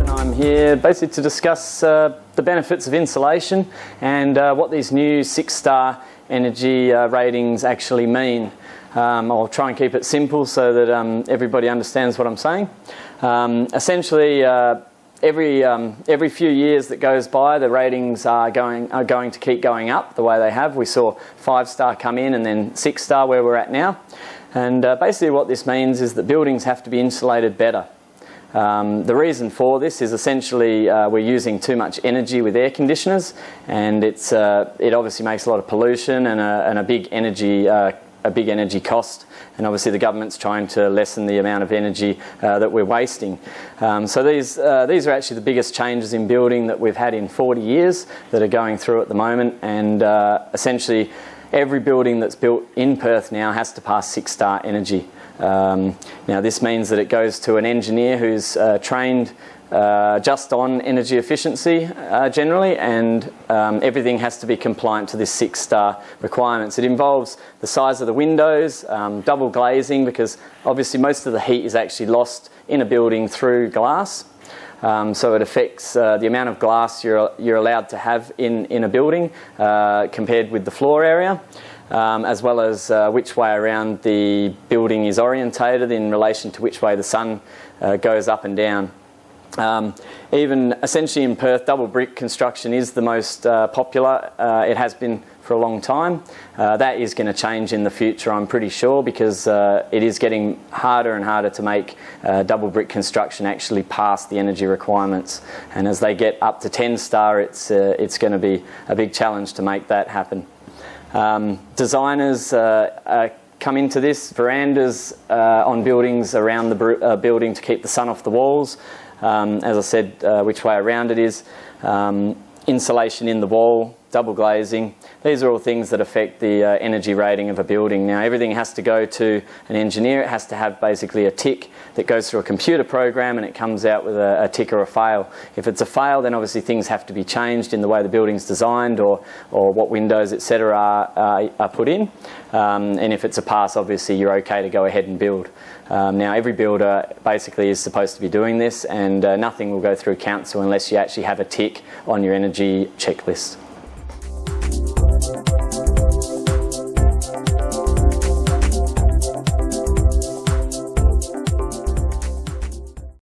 I'm here basically to discuss the benefits of insulation and what these new 6-star energy ratings actually mean. I'll try and keep it simple so that everybody understands what I'm saying. Essentially, every few years that goes by, the ratings are going to keep going up the way they have. We saw 5-star come in and then 6-star where we're at now. And basically what this means is that buildings have to be insulated better. The reason for this is essentially we're using too much energy with air conditioners, and it obviously makes a lot of pollution and a big energy cost, and obviously the government's trying to lessen the amount of energy that we're wasting. So these are actually the biggest changes in building that we've had in 40 years that are going through at the moment, and essentially every building that's built in Perth now has to pass 6-star energy. Now this means that it goes to an engineer who's trained just on energy efficiency generally, and everything has to be compliant to this 6-star requirements. It involves the size of the windows, double glazing, because obviously most of the heat is actually lost in a building through glass. So it affects the amount of glass you're allowed to have in a building compared with the floor area. As well as which way around the building is orientated in relation to which way the sun goes up and down. Even essentially in Perth, double brick construction is the most popular. It has been for a long time. That is going to change in the future, I'm pretty sure, because it is getting harder and harder to make double brick construction actually pass the energy requirements. And as they get up to 10-star, it's going to be a big challenge to make that happen. Designers come into this, verandas on buildings around the building to keep the sun off the walls. As I said, which way around it is, insulation in the wall, double glazing. These are all things that affect the energy rating of a building. Now everything has to go to an engineer. It has to have basically a tick that goes through a computer program, and it comes out with a tick or a fail. If it's a fail, then obviously things have to be changed in the way the building's designed, or what windows etc. are put in. And if it's a pass, obviously you're okay to go ahead and build. Now every builder basically is supposed to be doing this, and nothing will go through council unless you actually have a tick on your energy checklist.